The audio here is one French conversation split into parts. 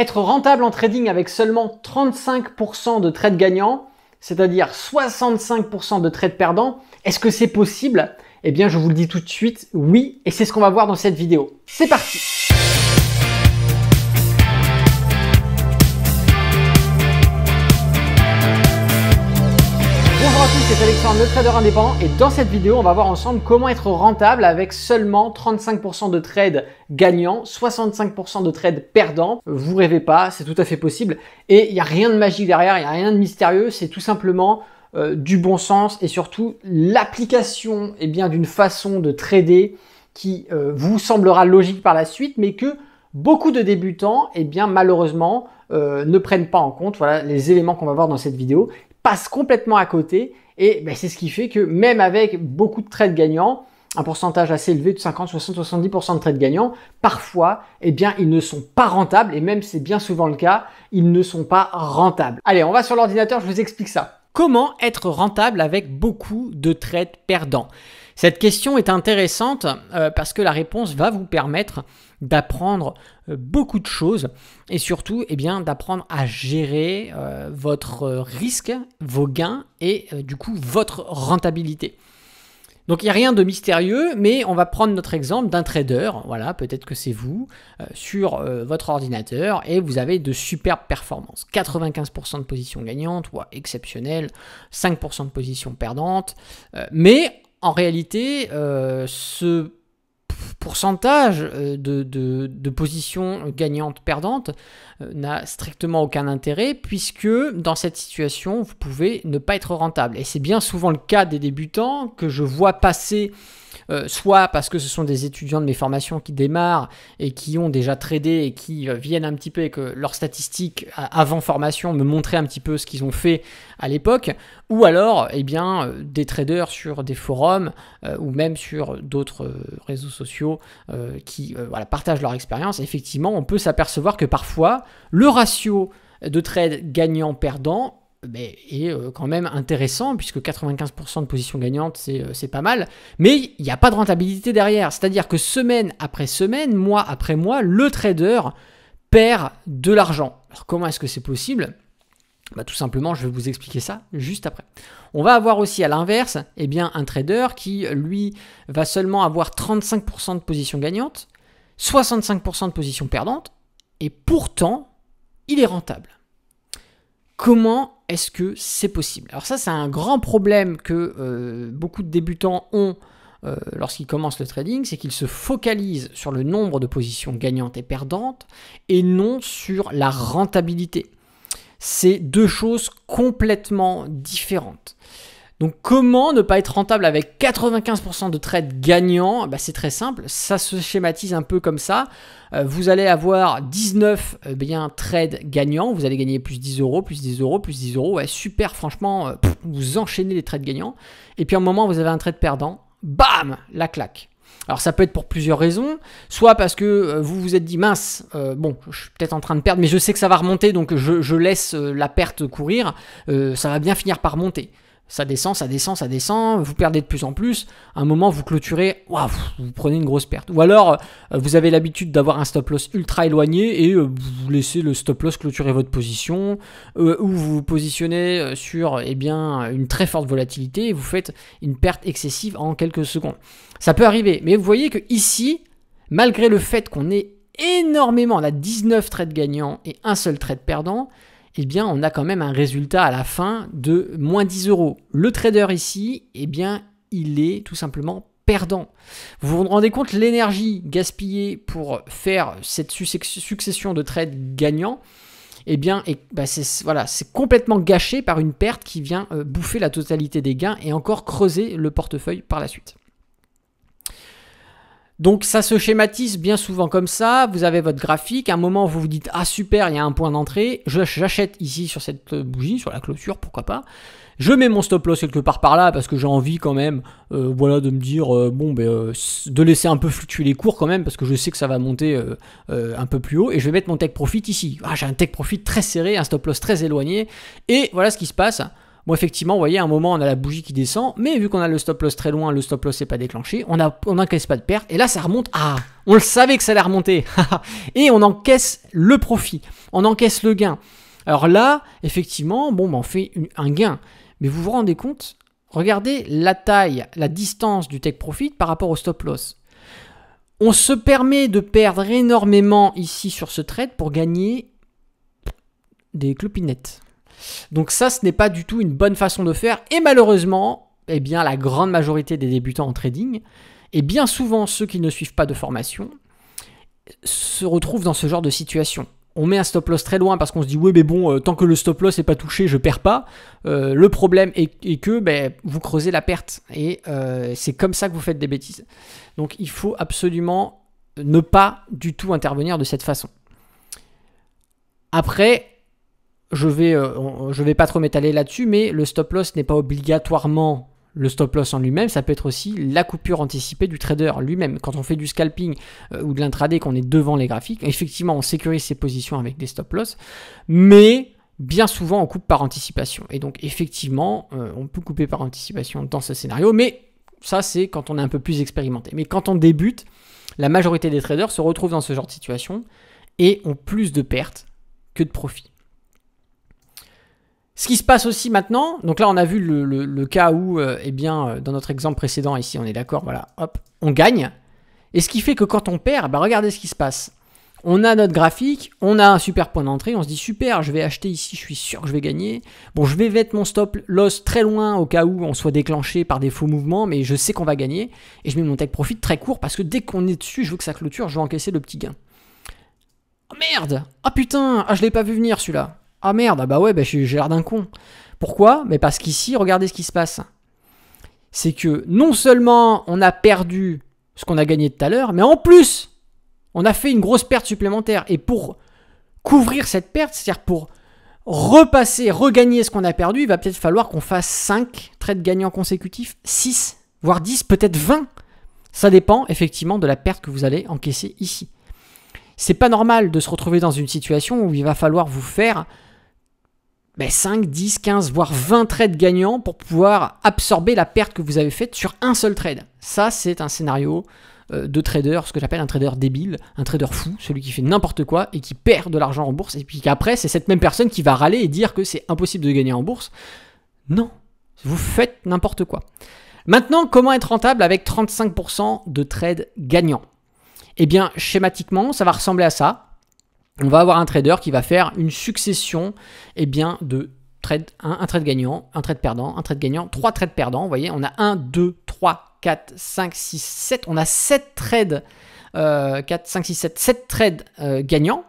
Être rentable en trading avec seulement 35% de trades gagnants, c'est-à-dire 65% de trades perdants, est-ce que c'est possible? Eh bien, je vous le dis tout de suite, oui, et c'est ce qu'on va voir dans cette vidéo. C'est parti! Bonjour à tous, c'est Alexandre, le trader indépendant, et dans cette vidéo, on va voir ensemble comment être rentable avec seulement 35% de trades gagnants, 65% de trades perdants. Vous rêvez pas, c'est tout à fait possible, et il n'y a rien de magique derrière, il n'y a rien de mystérieux, c'est tout simplement du bon sens et surtout l'application d'une façon de trader qui vous semblera logique par la suite, mais que beaucoup de débutants, malheureusement, ne prennent pas en compte. Voilà les éléments qu'on va voir dans cette vidéo, passent complètement à côté, et c'est ce qui fait que même avec beaucoup de trades gagnants, un pourcentage assez élevé de 50, 60, 70% de trades gagnants, parfois, ils ne sont pas rentables, et même c'est bien souvent le cas, ils ne sont pas rentables. Allez, on va sur l'ordinateur, je vous explique ça. Comment être rentable avec beaucoup de trades perdants? Cette question est intéressante parce que la réponse va vous permettre d'apprendre beaucoup de choses et surtout d'apprendre à gérer votre risque, vos gains et du coup votre rentabilité. Donc il n'y a rien de mystérieux, mais on va prendre notre exemple d'un trader, voilà, peut-être que c'est vous, sur votre ordinateur et vous avez de superbes performances. 95% de positions gagnantes, exceptionnel, 5% de positions perdantes, mais en réalité, ce pourcentage de positions gagnantes perdantes n'a strictement aucun intérêt puisque dans cette situation, vous pouvez ne pas être rentable. Et c'est bien souvent le cas des débutants que je vois passer soit parce que ce sont des étudiants de mes formations qui démarrent et qui ont déjà tradé et qui viennent un petit peu avec leurs statistiques avant formation me montrer un petit peu ce qu'ils ont fait à l'époque, ou alors des traders sur des forums ou même sur d'autres réseaux sociaux qui partagent leur expérience. Effectivement, on peut s'apercevoir que parfois le ratio de trades gagnants-perdants est quand même intéressant puisque 95% de positions gagnantes c'est pas mal, mais il n'y a pas de rentabilité derrière, c'est-à-dire que semaine après semaine, mois après mois, le trader perd de l'argent. Alors comment est-ce que c'est possible? Tout simplement, je vais vous expliquer ça juste après. On va avoir aussi à l'inverse un trader qui lui va seulement avoir 35% de positions gagnantes, 65% de positions perdantes et pourtant il est rentable. Comment est-ce que c'est possible? Alors ça, c'est un grand problème que beaucoup de débutants ont lorsqu'ils commencent le trading, c'est qu'ils se focalisent sur le nombre de positions gagnantes et perdantes et non sur la rentabilité. C'est deux choses complètement différentes. Donc comment ne pas être rentable avec 95% de trades gagnants? C'est très simple, ça se schématise un peu comme ça. Vous allez avoir 19 trades gagnants, vous allez gagner plus 10 euros, plus 10 euros, plus 10 euros. Ouais, super, franchement, vous enchaînez les trades gagnants. Et puis à un moment, vous avez un trade perdant, bam, la claque. Alors ça peut être pour plusieurs raisons, soit parce que vous vous êtes dit mince, je suis peut-être en train de perdre, mais je sais que ça va remonter, donc je laisse la perte courir, ça va bien finir par monter. Ça descend, ça descend, ça descend, vous perdez de plus en plus. À un moment, vous clôturez, vous prenez une grosse perte. Ou alors, vous avez l'habitude d'avoir un stop loss ultra éloigné et vous laissez le stop loss clôturer votre position, ou vous vous positionnez sur une très forte volatilité et vous faites une perte excessive en quelques secondes. Ça peut arriver, mais vous voyez que ici, malgré le fait qu'on ait énormément, on a 19 trades gagnants et un seul trade perdant, on a quand même un résultat à la fin de moins 10 euros. Le trader ici, il est tout simplement perdant. Vous vous rendez compte l'énergie gaspillée pour faire cette succession de trades gagnants? C'est complètement gâché par une perte qui vient bouffer la totalité des gains et encore creuser le portefeuille par la suite. Donc ça se schématise bien souvent comme ça, vous avez votre graphique, à un moment vous vous dites « Ah super, il y a un point d'entrée, j'achète ici sur cette bougie, sur la clôture, pourquoi pas ». Je mets mon stop loss quelque part par là parce que j'ai envie quand même de me dire de laisser un peu fluctuer les cours quand même parce que je sais que ça va monter un peu plus haut et je vais mettre mon take profit ici. J'ai un take profit très serré, un stop loss très éloigné et voilà ce qui se passe. Bon, effectivement, vous voyez, à un moment, on a la bougie qui descend, mais vu qu'on a le stop loss très loin, le stop loss n'est pas déclenché, on n'encaisse pas de perte, et là, ça remonte. Ah, on le savait que ça allait remonter. Et on encaisse le profit, on encaisse le gain. Alors là, effectivement, bon, on fait un gain. Mais vous vous rendez compte? Regardez la taille, la distance du take profit par rapport au stop loss. On se permet de perdre énormément ici sur ce trade pour gagner des clopinettes. Donc ça, ce n'est pas du tout une bonne façon de faire. Et malheureusement, eh bien, la grande majorité des débutants en trading, et bien souvent ceux qui ne suivent pas de formation, se retrouvent dans ce genre de situation. On met un stop loss très loin parce qu'on se dit oui mais bon, tant que le stop loss n'est pas touché, je ne perds pas. Le problème est que vous creusez la perte et c'est comme ça que vous faites des bêtises. Donc il faut absolument ne pas du tout intervenir de cette façon. Après, je vais pas trop m'étaler là-dessus, mais le stop loss n'est pas obligatoirement le stop loss en lui-même, ça peut être aussi la coupure anticipée du trader lui-même. Quand on fait du scalping ou de l'intraday, qu'on est devant les graphiques, effectivement, on sécurise ses positions avec des stop loss, mais bien souvent, on coupe par anticipation. Et donc, effectivement, on peut couper par anticipation dans ce scénario, mais ça, c'est quand on est un peu plus expérimenté. Mais quand on débute, la majorité des traders se retrouvent dans ce genre de situation et ont plus de pertes que de profits. Ce qui se passe aussi maintenant, donc là on a vu le cas où, dans notre exemple précédent ici, on est d'accord, voilà, hop, on gagne. Et ce qui fait que quand on perd, regardez ce qui se passe. On a notre graphique, on a un super point d'entrée, on se dit super, je vais acheter ici, je suis sûr que je vais gagner. Bon, je vais mettre mon stop loss très loin au cas où on soit déclenché par des faux mouvements, mais je sais qu'on va gagner. Et je mets mon take profit très court parce que dès qu'on est dessus, je veux que ça clôture, je veux encaisser le petit gain. Oh merde! Ah putain! Ah, je l'ai pas vu venir celui-là. Ah merde, bah ouais, j'ai l'air d'un con. Pourquoi? Mais parce qu'ici, regardez ce qui se passe. C'est que non seulement on a perdu ce qu'on a gagné tout à l'heure, mais en plus, on a fait une grosse perte supplémentaire. Et pour couvrir cette perte, c'est-à-dire pour regagner ce qu'on a perdu, il va peut-être falloir qu'on fasse 5 trades gagnants consécutifs, 6, voire 10, peut-être 20. Ça dépend effectivement de la perte que vous allez encaisser ici. C'est pas normal de se retrouver dans une situation où il va falloir vous faire 5, 10, 15, voire 20 trades gagnants pour pouvoir absorber la perte que vous avez faite sur un seul trade. Ça, c'est un scénario de trader, ce que j'appelle un trader débile, un trader fou, celui qui fait n'importe quoi et qui perd de l'argent en bourse. Et puis qu'après, c'est cette même personne qui va râler et dire que c'est impossible de gagner en bourse. Non, vous faites n'importe quoi. Maintenant, comment être rentable avec 35% de trades gagnants? Eh bien, schématiquement, ça va ressembler à ça. On va avoir un trader qui va faire une succession de trades, un trade gagnant, un trade perdant, un trade gagnant, 3 trades perdants. Vous voyez, on a 1, 2, 3, 4, 5, 6, 7. On a 7 trades, 4, 5, 6, 7, 7 trades gagnants,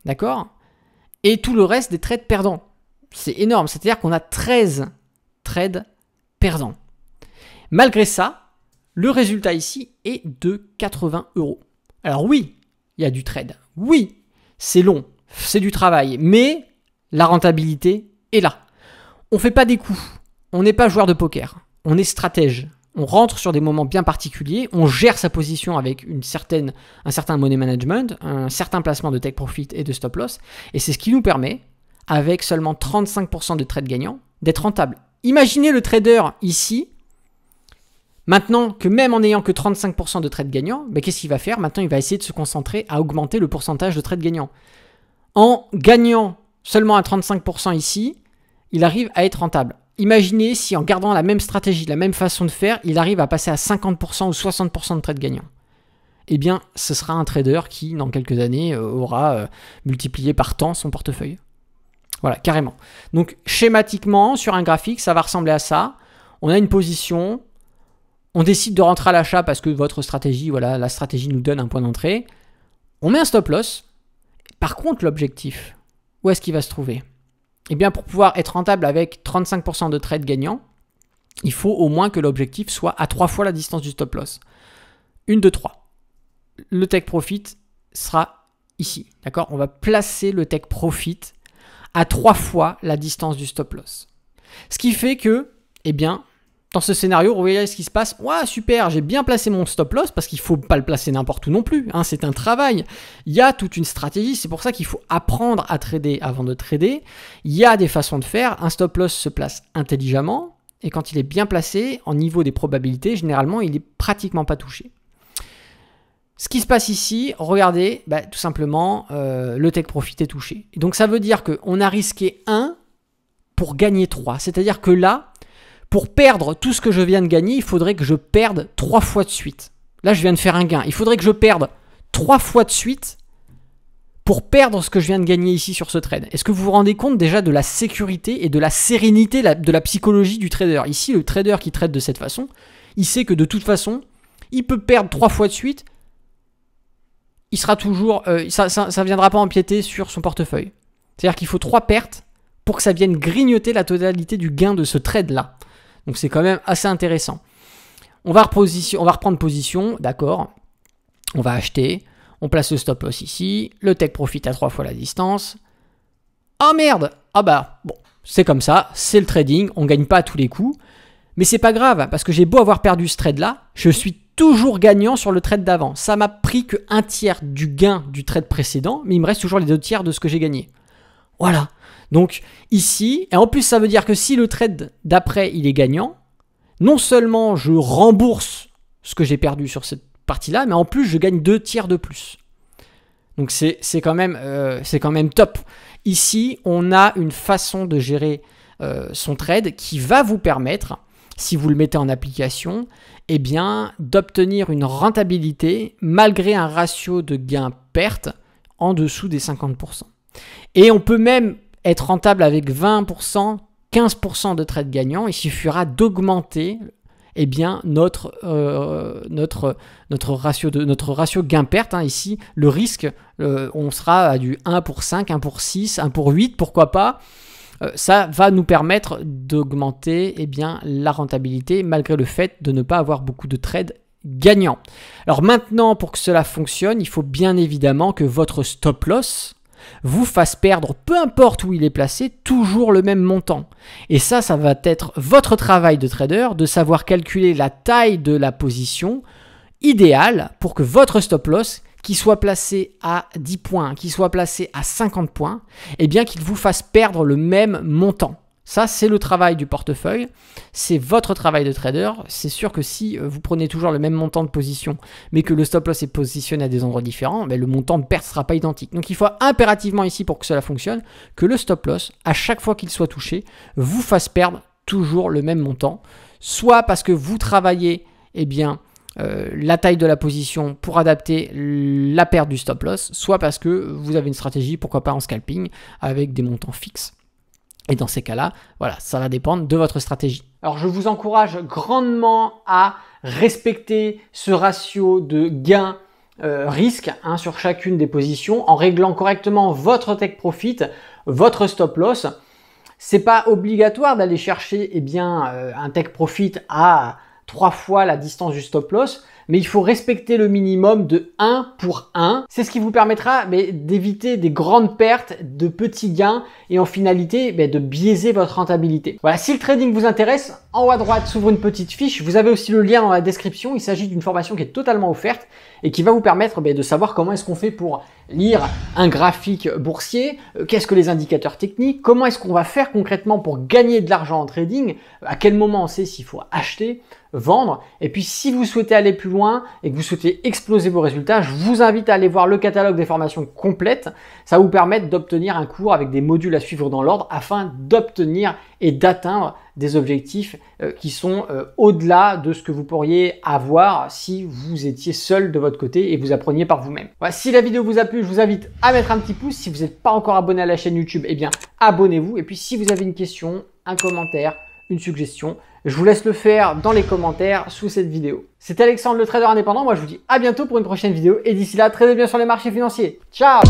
d'accord? Et tout le reste des trades perdants. C'est énorme, c'est-à-dire qu'on a 13 trades perdants. Malgré ça, le résultat ici est de 80 €. Alors oui, il y a du trade. Oui, c'est long, c'est du travail, mais la rentabilité est là. On ne fait pas des coups, on n'est pas joueur de poker, on est stratège. On rentre sur des moments bien particuliers, on gère sa position avec un certain money management, un certain placement de take profit et de stop loss, et c'est ce qui nous permet, avec seulement 35% de trades gagnants, d'être rentable. Imaginez le trader ici. Maintenant que même en n'ayant que 35% de trades gagnants, qu'est-ce qu'il va faire? Maintenant, il va essayer de se concentrer à augmenter le pourcentage de trades gagnants. En gagnant seulement à 35% ici, il arrive à être rentable. Imaginez si en gardant la même stratégie, la même façon de faire, il arrive à passer à 50% ou 60% de trades gagnants. Eh bien, ce sera un trader qui, dans quelques années, aura multiplié par tant son portefeuille. Voilà, carrément. Donc, schématiquement, sur un graphique, ça va ressembler à ça. On a une position... On décide de rentrer à l'achat parce que votre stratégie, voilà, la stratégie nous donne un point d'entrée. On met un stop loss. Par contre, l'objectif, où est-ce qu'il va se trouver? Eh bien, pour pouvoir être rentable avec 35% de trades gagnants, il faut au moins que l'objectif soit à 3 fois la distance du stop loss. 1, 2, 3. Le take profit sera ici. D'accord? On va placer le take profit à 3 fois la distance du stop loss. Ce qui fait que, Dans ce scénario, vous voyez ce qui se passe. Ouais, super, j'ai bien placé mon stop loss parce qu'il ne faut pas le placer n'importe où non plus. Hein, c'est un travail. Il y a toute une stratégie. C'est pour ça qu'il faut apprendre à trader avant de trader. Il y a des façons de faire. Un stop loss se place intelligemment. Et quand il est bien placé, en niveau des probabilités, généralement, il n'est pratiquement pas touché. Ce qui se passe ici, regardez, tout simplement, le take profit est touché. Et donc, ça veut dire qu'on a risqué 1 pour gagner 3. C'est-à-dire que là, pour perdre tout ce que je viens de gagner, il faudrait que je perde 3 fois de suite. Là, je viens de faire un gain. Il faudrait que je perde 3 fois de suite pour perdre ce que je viens de gagner ici sur ce trade. Est-ce que vous vous rendez compte déjà de la sécurité et de la sérénité, de la psychologie du trader? Ici, le trader qui trade de cette façon, il sait que de toute façon, il peut perdre 3 fois de suite. Il sera toujours, ça ne viendra pas empiéter sur son portefeuille. C'est-à-dire qu'il faut 3 pertes pour que ça vienne grignoter la totalité du gain de ce trade-là. Donc c'est quand même assez intéressant. On va reprendre position, d'accord. On va acheter, on place le stop loss ici, le take profit à 3 fois la distance. Ah merde! Ah bah bon, c'est comme ça, c'est le trading, on ne gagne pas à tous les coups. Mais c'est pas grave, parce que j'ai beau avoir perdu ce trade-là, je suis toujours gagnant sur le trade d'avant. Ça m'a pris que 1/3 du gain du trade précédent, mais il me reste toujours les 2/3 de ce que j'ai gagné. Voilà. Donc ici, et en plus ça veut dire que si le trade d'après il est gagnant, non seulement je rembourse ce que j'ai perdu sur cette partie-là, mais en plus je gagne 2/3 de plus. Donc c'est quand même top. Ici, on a une façon de gérer son trade qui va vous permettre, si vous le mettez en application, eh bien d'obtenir une rentabilité malgré un ratio de gain-perte en dessous des 50%. Et on peut même être rentable avec 20%, 15% de trades gagnants. Il suffira d'augmenter eh bien, notre ratio gain-perte. Hein. Ici, le risque, on sera à du 1 pour 5, 1 pour 6, 1 pour 8, pourquoi pas. Ça va nous permettre d'augmenter eh bien, la rentabilité malgré le fait de ne pas avoir beaucoup de trades gagnants. Alors maintenant, pour que cela fonctionne, il faut bien évidemment que votre stop loss vous fasse perdre, peu importe où il est placé, toujours le même montant. Et ça va être votre travail de trader, de savoir calculer la taille de la position idéale pour que votre stop loss, qu'il soit placé à 10 points, qu'il soit placé à 50 points, eh bien qu'il vous fasse perdre le même montant. Ça, c'est le travail du portefeuille, c'est votre travail de trader. C'est sûr que si vous prenez toujours le même montant de position, mais que le stop loss est positionné à des endroits différents, le montant de perte ne sera pas identique. Donc il faut impérativement ici, pour que cela fonctionne, que le stop loss, à chaque fois qu'il soit touché, vous fasse perdre toujours le même montant, soit parce que vous travaillez eh bien, la taille de la position pour adapter la perte du stop loss, soit parce que vous avez une stratégie, pourquoi pas en scalping, avec des montants fixes. Et dans ces cas-là, voilà, ça va dépendre de votre stratégie. Alors, je vous encourage grandement à respecter ce ratio de gain-risque sur chacune des positions en réglant correctement votre take profit, votre stop loss. C'est pas obligatoire d'aller chercher un take profit à 3 fois la distance du stop loss, mais il faut respecter le minimum de 1 pour 1. C'est ce qui vous permettra d'éviter des grandes pertes, de petits gains et en finalité de biaiser votre rentabilité. Voilà, si le trading vous intéresse, en haut à droite s'ouvre une petite fiche. Vous avez aussi le lien dans la description. Il s'agit d'une formation qui est totalement offerte et qui va vous permettre de savoir comment est-ce qu'on fait pour lire un graphique boursier, qu'est-ce que les indicateurs techniques, comment est-ce qu'on va faire concrètement pour gagner de l'argent en trading, à quel moment on sait s'il faut acheter, vendre. Et puis si vous souhaitez aller plus loin et que vous souhaitez exploser vos résultats, je vous invite à aller voir le catalogue des formations complètes. Ça va vous permettre d'obtenir un cours avec des modules à suivre dans l'ordre afin d'obtenir et d'atteindre des objectifs qui sont au-delà de ce que vous pourriez avoir si vous étiez seul de votre côté et vous appreniez par vous-même. Voilà, si la vidéo vous a plu, je vous invite à mettre un petit pouce. Si vous n'êtes pas encore abonné à la chaîne YouTube, eh bien abonnez-vous. Et puis si vous avez une question, un commentaire, une suggestion, je vous laisse le faire dans les commentaires sous cette vidéo. C'était Alexandre, le trader indépendant. Moi, je vous dis à bientôt pour une prochaine vidéo. Et d'ici là, tradez bien sur les marchés financiers. Ciao!